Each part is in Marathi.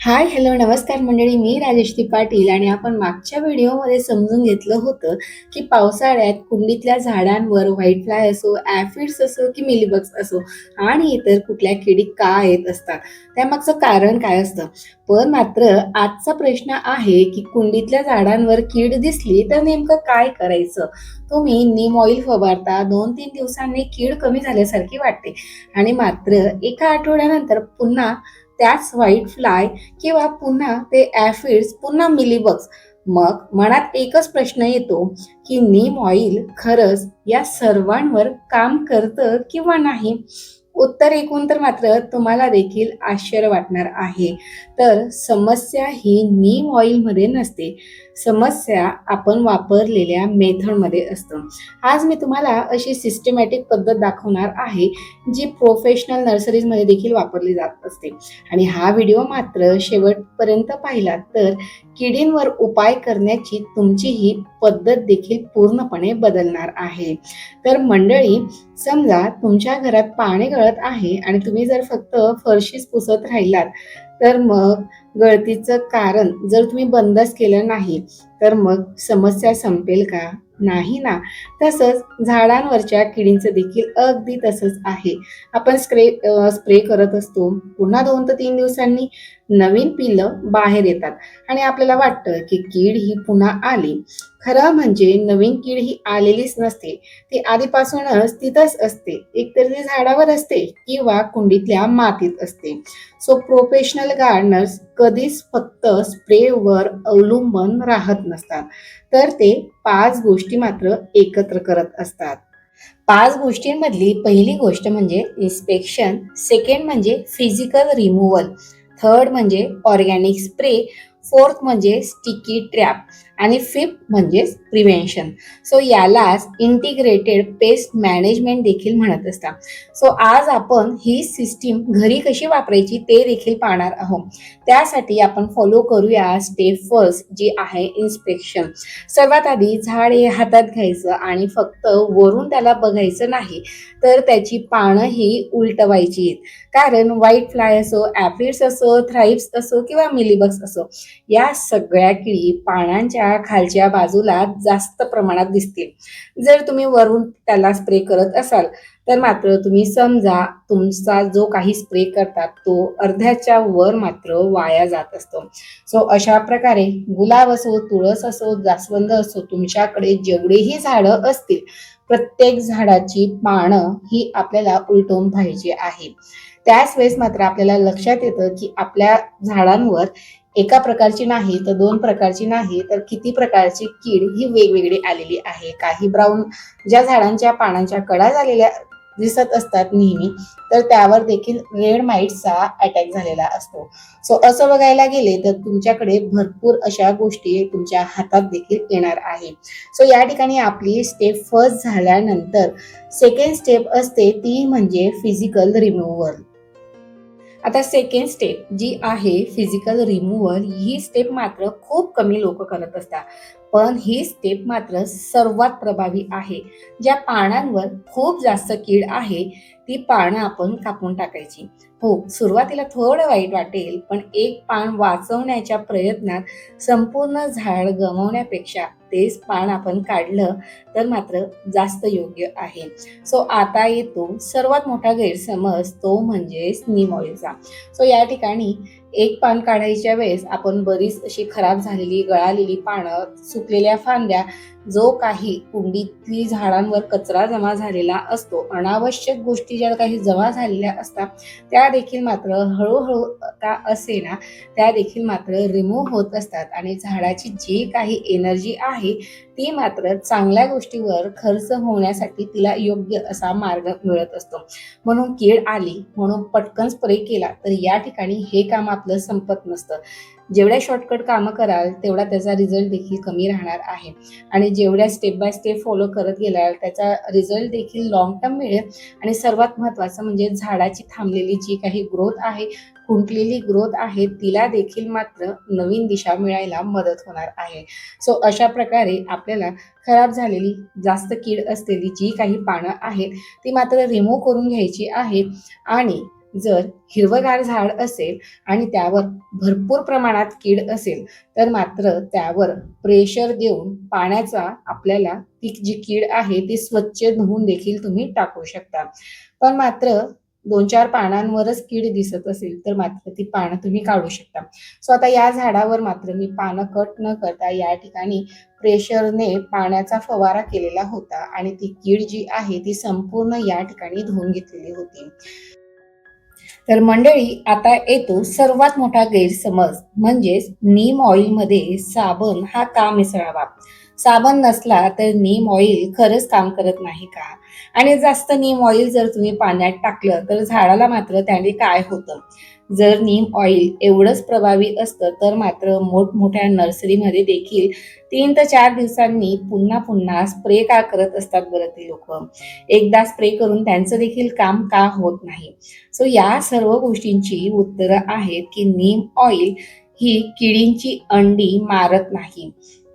हाय, हॅलो, नमस्कार मंडळी. मी राजेश्री पाटील आणि आपण मागच्या व्हिडिओमध्ये समजून घेतलं होतं, की पावसाळ्यात कुंडीतल्या झाडांवर व्हाईट फ्लाय असो, ॲफिड्स असो की मिलीबग्स असो आणि इतर कुठल्या किडी का येत असतात, त्यामागचं कारण काय असतं. पण मात्र आजचा प्रश्न आहे, की कुंडीतल्या झाडांवर कीड दिसली तर नेमकं काय करायचं? तुम्ही नीम ऑइल फवारता, 2-3 दिवसांनी कीड कमी झाल्यासारखी वाटते आणि मात्र एका आठवड्यानंतर पुन्हा त्याच व्हाईट फ्लाय किंवा पुन्हा ते ॲफिड्स, पुन्हा मिलीबग्स. मग मनात एकच प्रश्न येतो, की नीम ऑइल खरंच या सर्वांवर काम करतं किंवा नाही? उत्तर ऐकून तर मात्र तुम्हाला देखील आश्चर्य वाटणार आहे. तर समस्या ही नीम ऑइलमध्ये नसते. समस्या आपण वापरलेल्या मेथडमध्ये असतं. आज मी तुम्हाला अशी सिस्टमॅटिक पद्धत दाखवणार आहे, जी प्रोफेशनल नर्सरीजमध्ये देखील वापरली जात असते. आणि हा व्हिडिओ मात्र शेवटपर्यंत पाहिलात तर किडींवर उपाय करण्याची तुमची ही पद्धत देखील पूर्णपणे बदलणार आहे. तर मंडळी, समजा तुमच्या घरात पाणी गळत आहे आणि तुम्ही जर फक्त फरशीच पुसत राहिलात, तर मग गळतीचं कारण जर तुम्ही बंदच केलं नाही, तर मग समस्या संपेल का? नाही ना. तसंच झाडांवरच्या किडींचं देखील अगदी तसंच आहे. आपण स्प्रे करत असतो. पुन्हा 2 ते 3 दिवसांनी नवीन पिलं बाहेर येतात आणि आपल्याला वाटतं, की कीड ही पुन्हा आली. खरं म्हणजे नवीन कीड ही आलेलीच नसते. ती आधीपासूनच तिथंच असते. एकतर ती झाडावर असते किंवा कुंडीतल्या मातीत असते. सो प्रोफेशनल गार्डनर्स कधीच फक्त स्प्रेवर अवलंबून राहत नसतात. तर ते 5 गोष्टी मात्र एकत्र करत असतात. 5 गोष्टींमधली पहिली गोष्ट म्हणजे इन्स्पेक्शन, सेकंड म्हणजे फिजिकल रिमूव्हल, थर्ड म्हणजे ऑर्गॅनिक स्प्रे, फोर्थ म्हणजे स्टिकी ट्रॅप आणि फिफ्थ म्हणजे प्रिव्हेन्शन. सो यालाच इंटिग्रेटेड पेस्ट मॅनेजमेंट देखील म्हणत असतात. सो आज आपण ही सिस्टीम घरी कशी वापरायची ते देखील पाहणार आहोत. त्यासाठी आपण फॉलो करूया स्टेप फर्स्ट, जी आहे इन्स्पेक्शन. सर्वात आधी झाड हे हातात घ्यायचं आणि फक्त वरून त्याला बघायचं नाही, तर त्याची पानं ही उलटवायची. कारण व्हाईट फ्लाय असो, ॲफिड्स असो, थ्राइप्स असो किंवा मिलीबग्स असो, या सगळ्या किडी पानांच्या खालच्या बाजूला जास्त प्रमाणात दिसतील. जर तुम्ही वरून त्याला स्प्रे करत असाल, तर मात्र तुम्ही समजा तुमचा जो काही स्प्रे करतात तो अर्ध्याच्या वर मात्र वाया जात असतो. सो अशा प्रकारे गुलाब असो, तुळस असो, जास्वंद असो, तुमच्याकडे जेवढेही झाडं असतील, प्रत्येक झाडाची पानं ही आपल्याला उलटवून पाहिजे आहे. त्याच वेळेस मात्र आपल्याला लक्षात येतं, की आपल्या झाडांवर एका प्रकारची नाही तर 2 प्रकारची नाही तर किती प्रकारची कीड ही वेगवेगळी आलेली आहे. काही ब्राउन, ज्या झाडांच्या पानांच्या कडा झालेल्या दिसत असतात नेहमी, तर त्यावर देखील रेड माइटचा अटॅक झालेला असतो. सो असं बघायला गेले तर तुमच्याकडे भरपूर अशा गोष्टी तुमच्या हातात देखील येणार आहे. सो या ठिकाणी आपली स्टेप फर्स्ट झाल्यानंतर सेकंड स्टेप असते, ती म्हणजे फिजिकल रिमूव्हल. आता सेकंड स्टेप जी आहे फिजिकल रिमूव्हल, ही स्टेप मात्र खूप कमी लोक करत असतात. पण ही स्टेप मात्र सर्वात प्रभावी आहे. ज्या पानांवर खूप जास्त कीड आहे, ती पानं आपण कापून टाकायची. हो, सुरुवातीला थोडं वाईट वाटेल, पण एक पान वाचवण्याच्या प्रयत्नात संपूर्ण झाड गमावण्यापेक्षा तेच पान आपण काढलं तर मात्र जास्त योग्य आहे. सो आता येतो सर्वात मोठा गैरसमज, तो म्हणजे नीम ऑइलचा. सो या ठिकाणी एक पान काढायच्या वेळेस आपण बरीच अशी खराब झालेली, गळालेली पानं, सुकलेल्या फांद्या, जो काही कुंडीतली झाडांवर कचरा जमा झालेला असतो, अनावश्यक गोष्टी ज्या काही जमा झालेल्या असतात, त्या देखील मात्र हळूहळू का असेना, त्या देखील मात्र रिमूव्ह होत असतात आणि झाडाची जी काही एनर्जी आहे, ती मात्र चांगल्या गोष्टीवर खर्च होण्यासाठी तिला योग्य असा मार्ग मिळत असतो. म्हणून कीड आली म्हणून पटकन स्प्रे केला तर या ठिकाणी हे काम आपलं संपत नसतं. जेवढ्या शॉर्टकट कामं कराल तेवढा त्याचा रिझल्ट देखील कमी राहणार आहे आणि जेवढ्या स्टेप बाय स्टेप फॉलो करत गेलाल त्याचा रिझल्ट देखील लाँग टर्म मिळेल. आणि सर्वात महत्त्वाचं म्हणजे झाडाची थांबलेली जी काही ग्रोथ आहे, खुंटलेली ग्रोथ आहे, तिला देखील मात्र नवीन दिशा मिळायला मदत होणार आहे. सो अशा प्रकारे आपल्याला खराब झालेली, जास्त कीड असलेली जी काही पानं आहेत, ती मात्र रिमूव्ह करून घ्यायची आहेत आणि जर हिरवगार झाड असेल आणि त्यावर भरपूर प्रमाणात कीड असेल तर मात्र त्यावर प्रेशर देऊन पाण्याचा आपल्याला ती जी कीड आहे ती स्वच्छ धुवून देखील तुम्ही टाकू शकता. पण मात्र 2-4 पानांवरच कीड दिसत असेल तर मात्र ती पानं तुम्ही काढू शकता. सो आता या झाडावर मात्र मी पानं कट न करता या ठिकाणी प्रेशरने पाण्याचा फवारा केलेला होता आणि ती कीड जी आहे ती संपूर्ण या ठिकाणी धुवून घेतलेली होती. तर मंडळी आता येतो सर्वात मोठा गैरसमज, म्हणजेच नीम ऑइलमध्ये साबण हा का मिसळावा? साबण नसला तर नीम ऑइल खरंच काम करत नाही का? आणि जास्त नीम ऑइल जर तुम्ही पाण्यात टाकलं तर झाडाला मात्र त्याने काय होतं? जर नीम ऑइल एवढंच प्रभावी असतं तर मात्र मोठमोठ्या नर्सरीमध्ये देखील 3 ते 4 दिवसांनी पुन्हा पुन्हा स्प्रे का करत असतात बरं ते लोक? एकदा स्प्रे करून त्यांचं देखील काम का होत नाही? सो या सर्व गोष्टींची उत्तरं आहेत की नीम ऑइल ही किडींची अंडी मारत नाही.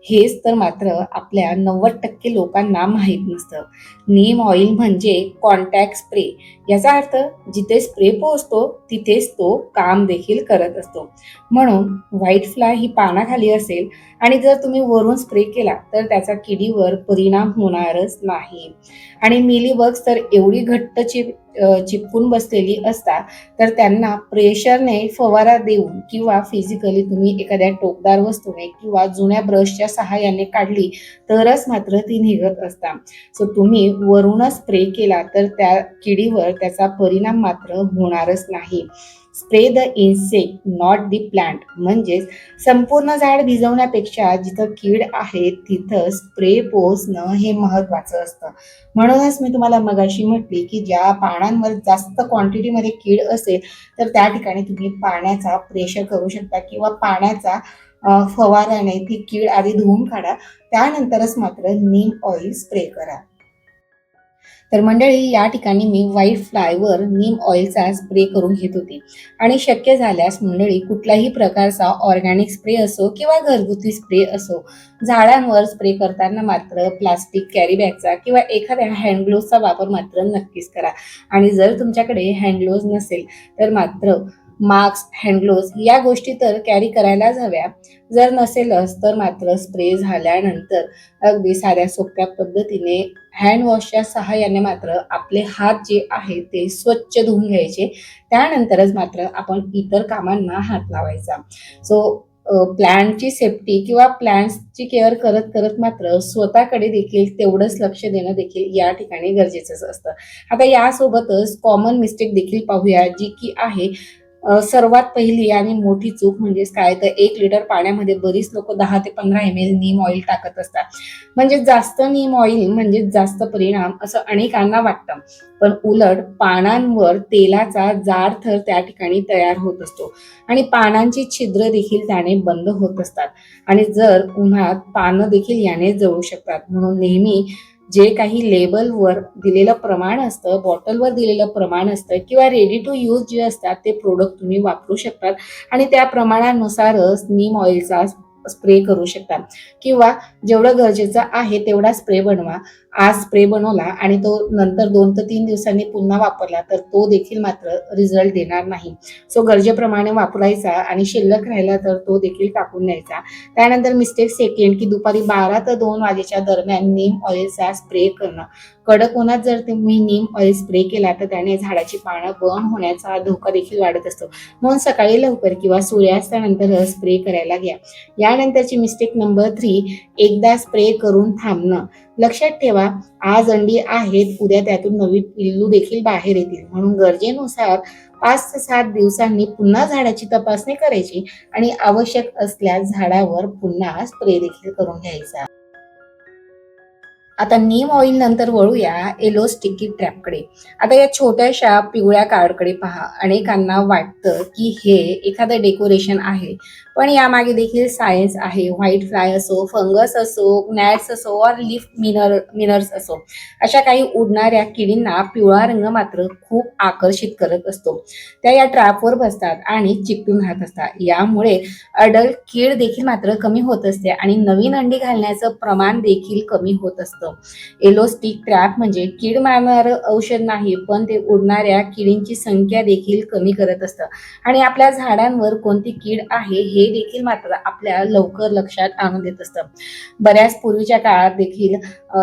हेच तर मात्र आपल्या 90% लोकांना माहीत नसतं. नीम ऑइल म्हणजे कॉन्टॅक्ट स्प्रे. याचा अर्थ जिथे स्प्रे पोहोचतो तिथेच तो काम देखील करत असतो. म्हणून व्हाईट फ्लाय ही पानाखाली असेल आणि जर तुम्ही वरून स्प्रे केला तर त्याचा किडीवर परिणाम होणारच नाही. आणि मिलीबग्स तर एवढी घट्ट चिपकून बसलेली असतात तर त्यांना प्रेशरने फवारा देऊन किंवा फिजिकली तुम्ही एखाद्या टोकदार वस्तूने किंवा जुन्या ब्रशच्या सहाय्याने काढली तरच मात्र ती निघत असतात. सो तुम्ही वरूनच स्प्रे केला तर त्या किडीवर त्याचा परिणाम मात्र होणारच नाही. Spray the insect not the plant, म्हणजेच संपूर्ण झाड भिजवण्यापेक्षा जिथं कीड आहे तिथं स्प्रे पोहोचणं हे महत्वाचं असतं. म्हणूनच मी तुम्हाला मगाशी म्हटली की ज्या पानांवर जास्त क्वांटिटीमध्ये कीड असेल तर त्या ठिकाणी तुम्ही पाण्याचा प्रेशर करू शकता किंवा पाण्याचा फवाऱ्याने ती कीड आधी धुवून काढा, त्यानंतरच मात्र नीम ऑइल स्प्रे करा. तर मंडळी या ठिकाणी मी व्हाईट फ्लायवर नीम ऑइलचा स्प्रे करून घेत होती आणि शक्य झाल्यास मंडळी कुठल्याही प्रकारचा ऑर्गॅनिक स्प्रे असो किंवा घरगुती स्प्रे असो, झाडांवर स्प्रे करताना मात्र प्लास्टिक कॅरी बॅगचा किंवा एखाद्या हँडग्लोव्हचा वापर मात्र नक्कीच करा. आणि जर तुमच्याकडे हँडग्लोव्ह नसेल तर मात्र मास्क, हँडग्लोव्ह या गोष्टी तर कॅरी करायलाच हव्या. जर नसेलच तर मात्र स्प्रे झाल्यानंतर अगदी साध्या सोप्या पद्धतीने हँड वॉशच्या सहाय्याने मात्र आपले हात जे आहे ते स्वच्छ धुवून घ्यायचे. त्यानंतरच मात्र आपण इतर कामांना हात लावायचा. सो प्लांटची सेफ्टी किंवा प्लांट्सची केअर करत करत मात्र स्वतःकडे देखील तेवढंच लक्ष देणं देखील या ठिकाणी गरजेचंच असतं. आता यासोबतच कॉमन मिस्टेक देखील पाहूया, जी की आहे सर्वात पहिली आणि मोठी चूक म्हणजेच काय, तर 1 लिटर पाण्यामध्ये बरीच लोक 10 ते 15 ml नीम ऑइल टाकत असतात. म्हणजे जास्त नीम ऑइल म्हणजे जास्त परिणाम असं अनेकांना वाटतं, पण उलट पानांवर तेलाचा जाड थर त्या ठिकाणी तयार होत असतो आणि पानांची छिद्र देखील त्याने बंद होत असतात आणि जर उन्हात पानं देखील याने जळू शकतात. म्हणून नेहमी जे काही लेबलवर दिलेलं प्रमाण असतं, बॉटलवर दिलेलं प्रमाण असतं किंवा रेडी टू यूज जे असतात ते प्रोडक्ट तुम्ही वापरू शकतात आणि त्या प्रमाणानुसारच नीम ऑइलचा स्प्रे करू शकता किंवा जेवढं गरजेचं आहे तेवढा स्प्रे बनवा. आज स्प्रे बनवला आणि तो नंतर 2 ते 3 दिवसांनी पुन्हा वापरला तर तो देखील मात्र रिझल्ट देणार नाही. सो गरजेप्रमाणे वापरायचा आणि शिल्लक राहिला तर तो देखील टाकून द्यायचा. त्यानंतर मिस्टेक सेकंड की दुपारी 12 ते 2 वाजेच्या दरम्यान नीम ऑइलचा स्प्रे करणं. कडक उन्हात जर तुम्ही नीम ऑइल स्प्रे केला तर त्याने झाडाची पानं बर्न होण्याचा धोका देखील वाढत असतो. म्हणून सकाळी लवकर किंवा सूर्यास्तानंतर स्प्रे करायला घ्या. यानंतरची मिस्टेक नंबर 3, एकदा स्प्रे करून थांबणं. लक्षात ठेवा, आज अंडी आहेत, उद्या त्यातून नवी पिल्लू देखील बाहेर येतील. म्हणून गरजेनुसार 5 ते 7 दिवसांनी पुन्हा झाडाची तपासणी करायची आणि आवश्यक असल्यास झाडावर पुन्हा स्प्रे देखील करून घ्यायचा. आता नीम ऑइल नंतर वळूया येलो स्टिकी ट्रॅपकडे. आता या छोट्याशा पिवळ्या कार्डकडे पहा. अनेकांना वाटतं की हे एखादं डेकोरेशन आहे, पण यामागे देखील सायन्स आहे. व्हाईट फ्लाय असो, फंगस असो, gnats असो और लीफ मिनर्स असो, अशा काही उडणाऱ्या किडींना पिवळा रंग मात्र खूप आकर्षित करत असतो. त्या या ट्रॅपवर बसतात आणि चिकटून राहत असतात. यामुळे अडल्ट कीड देखील मात्र कमी होत असते आणि नवीन अंडी घालण्याचं प्रमाण देखील कमी होत असतं. असतं. येलो स्टिक ट्रॅप म्हणजे कीड मारणारं औषध नाही, पण ते उडणाऱ्या किडींची संख्या देखील कमी करत असतं आणि आपल्या झाडांवर कोणती कीड आहे हे देखील मात्र आपल्या लवकर लक्षात आणून देत असतं. बऱ्याच पूर्वीच्या काळात देखील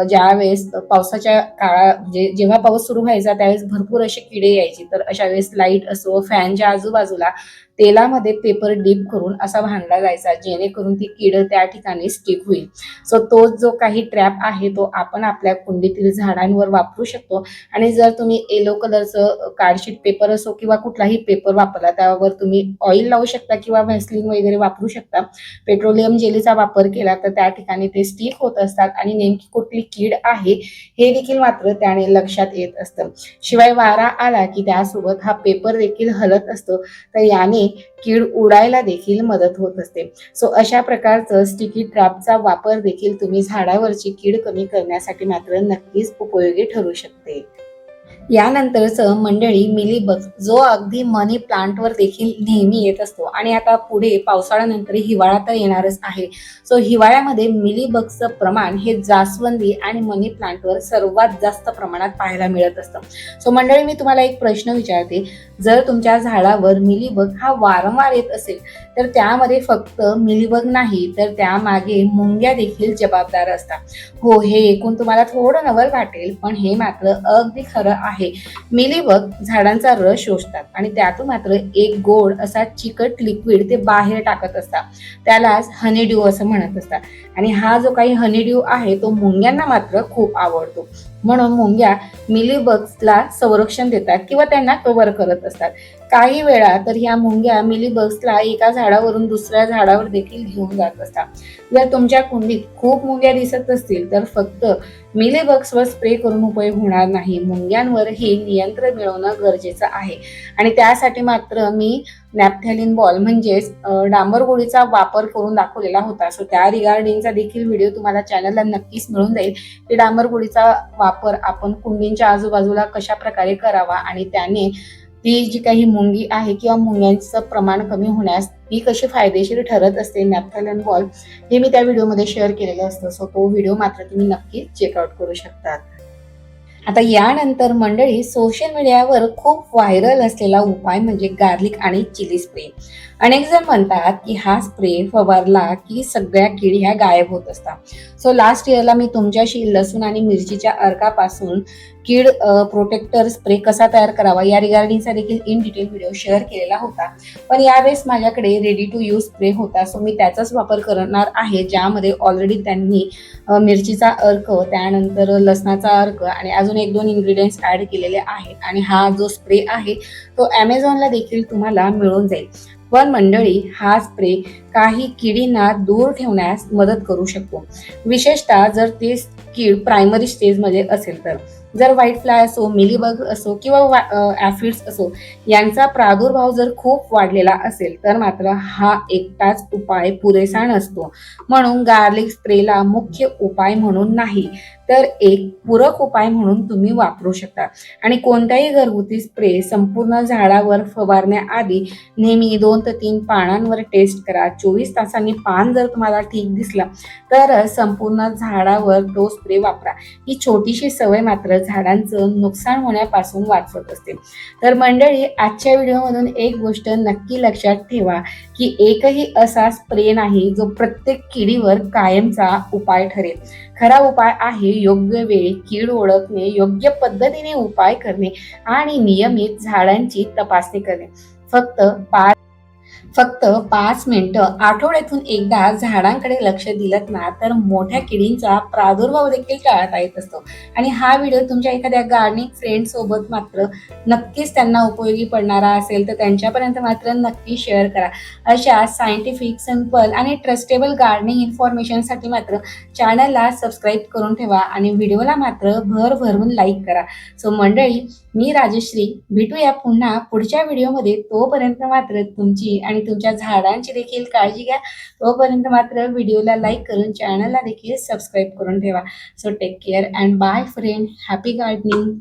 ज्यावेळेस पावसाच्या काळात म्हणजे जेव्हा पाऊस सुरू व्हायचा त्यावेळेस भरपूर अशी किडे यायची, तर अशा वेळेस लाईट असो, फॅनच्या आजूबाजूला तेलामध्ये पेपर डीप करून असा बांधला जायचा, जेणेकरून ती कीड त्या ठिकाणी स्टिक होईल. सो तो जो काही ट्रॅप आहे तो आपण आपल्या कुंडीतील झाडांवर वापरू शकतो. आणि जर तुम्ही येलो कलरचं कार्डशीट पेपर असो किंवा कुठलाही पेपर वापरला, त्यावर तुम्ही ऑइल लावू शकता किंवा व्हॅसलिन वगैरे वापरू शकता. पेट्रोलियम जेलीचा वापर केला तर त्या ठिकाणी ते स्टिक होत असतात आणि नेमकी कुठली कीड आहे हे देखील मात्र त्याने लक्षात येत असतं. शिवाय वारा आला की त्यासोबत हा पेपर देखील हलत असतो, तर याने कीड उडायला देखील मदत होत असते. सो अशा प्रकारचं स्टिकी ट्रॅपचा वापर देखील तुम्ही झाडावरची कीड कमी करण्यासाठी मात्र नक्कीच उपयोगी ठरू शकते. यानंतरचं मंडळी मिलीबग, जो अगदी मनी प्लांटवर देखील नेहमी येत असतो आणि आता पुढे पावसाळ्यानंतर हिवाळा तर येणारच आहे. सो हिवाळ्यामध्ये मिलीबगचं प्रमाण हे जास्वंदी आणि मनी प्लांटवर सर्वात जास्त प्रमाणात पाहायला मिळत असतं. सो मंडळी, मी तुम्हाला एक प्रश्न विचारते, जर तुमच्या झाडावर मिलीबग हा वारंवार येत असेल तर त्यामध्ये फक्त मिलीबग नाही तर त्यामागे मुंग्या देखील जबाबदार असतात. हो, हे ऐकून तुम्हाला थोडं नवल वाटेल, पण हे मात्र अगदी खरं आहे. मिलीबग झाडांचा रस शोषतात आणि त्यातून मात्र एक गोड असा चिकट लिक्विड ते बाहेर टाकत असतात. त्यालाच हनीड्यू असं म्हणत असतात. आणि हा जो काही हनीड्यू आहे तो मुंग्यांना मात्र खूप आवडतो. म्हणून मुंग्या मिलीबग्सला संरक्षण देतात किंवा त्यांना कव्हर करत असतात. काही वेळा तर ह्या मुंग्या मिलीबग्सला एका झाडावरून दुसऱ्या झाडावर देखील घेऊन जात असतात. जर तुमच्या कुंडीत खूप मुंग्या दिसत असतील तर फक्त मिलीबग्सवर स्प्रे करून उपयोग होणार नाही. मुंग्यांवरही नियंत्रण मिळवणं गरजेचं आहे आणि त्यासाठी मात्र मी नॅफ्थॅलिन बॉल म्हणजेच डांबर गोळीचा वापर करून दाखवलेला होता. सो त्या रिगार्डिंगचा देखील व्हिडिओ तुम्हाला चॅनलला नक्कीच मिळून जाईल की डांबर गोळीचा वापर आपण कुंडींच्या आजूबाजूला कशा प्रकारे करावा आणि त्याने ती जी काही मुंगी आहे किंवा मुंग्यांचं प्रमाण कमी होण्यास ती कशी फायदेशीर ठरत असते. नॅफ्थॅलिन बॉल हे मी त्या व्हिडिओमध्ये शेअर केलेलं असतं. सो तो व्हिडिओ मात्र तुम्ही नक्कीच चेकआउट करू शकता. आता यानंतर मंडळी, सोशल मीडियावर खूप व्हायरल असलेला उपाय म्हणजे गार्लिक आणि चिली स्प्रे. अनेक जण म्हणतात की हा स्प्रे फवारला की सगळ्या किडी ह्या गायब होत असतात. सो लास्ट इयरला मी तुमच्याशी लसूण आणि मिरचीच्या अर्कापासून कीड प्रोटेक्टर स्प्रे कसा तयार करावा या रिगार्डिंगचा देखील इन डिटेल व्हिडिओ शेअर केलेला होता. पण यावेळेस माझ्याकडे रेडी टू यूज स्प्रे होता, सो मी त्याचाच वापर करणार आहे, ज्यामध्ये ऑलरेडी त्यांनी मिरचीचा अर्क, त्यानंतर लसणाचा अर्क आणि अजून एक दोन इन्ग्रेडियंट्स ऍड केलेले आहेत. आणि हा जो स्प्रे आहे तो ॲमेझॉनला देखील तुम्हाला मिळून जाईल. पण मंडळी, हा स्प्रे काही किडींना दूर ठेवण्यास मदत करू शकतो, विशेषतः जर ते कीड प्रायमरी स्टेजमध्ये असेल तर. जर व्हाईट फ्लाय असो, मिलीबग असो किंवा ॲफिड्स असो, यांचा प्रादुर्भाव जर खूप वाढलेला असेल तर मात्र हा एकटाच उपाय पुरेसा नसतो. म्हणून गार्लिक स्प्रेला मुख्य उपाय म्हणून नाही तर एक पूरक उपाय म्हणून तुम्ही वापरू शकता. आणि कोणताही घरगुती स्प्रे संपूर्ण झाडावर फवारण्याआधी नेहमी 2 ते 3 पानांवर टेस्ट करा. 24 तासांनी पान जर तुम्हाला ठीक दिसलं तर संपूर्ण झाडावर तो स्प्रे वापरा. ही छोटीशी सवय मात्र झाडांचं नुकसान होण्यापासून वाचवत असते. तर मंडळी, आजच्या व्हिडिओमधून एक गोष्ट नक्की लक्षात ठेवा की एकही असा स्प्रे नाही जो प्रत्येक किडीवर कायमचा उपाय ठरेल. खरा उपाय आहे योग्य वेळी कीड ओळखणे, योग्य पद्धतीने उपाय करणे आणि नियमित झाडांची तपासणी करणे. फक्त 5 मिनिटं आठवड्यातून एकदा झाडांकडे लक्ष दिलं ना तर मोठ्या किडींचा प्रादुर्भाव देखील टाळता येत असतो. आणि हा व्हिडिओ तुमच्या एखाद्या गार्डनिंग फ्रेंड सोबत मात्र नक्कीच त्यांना उपयोगी पडणारा असेल तर त्यांच्यापर्यंत मात्र नक्की शेअर करा. अशा सायंटिफिक, सिंपल आणि ट्रस्टेबल गार्डनिंग इन्फॉर्मेशनसाठी मात्र चॅनलला सबस्क्राईब करून ठेवा आणि व्हिडिओला मात्र भरभरून लाईक करा. सो मंडळी, मी राजश्री, भेटूया पुन्हा पुढच्या व्हिडिओमध्ये. तोपर्यंत मात्र तुमची आणि तुमच्या झाडांची देखील काळजी घ्या. तोपर्यंत मात्र व्हिडिओला लाईक करून चॅनलला देखील सबस्क्राईब करून ठेवा. So take care and bye friend. Happy gardening.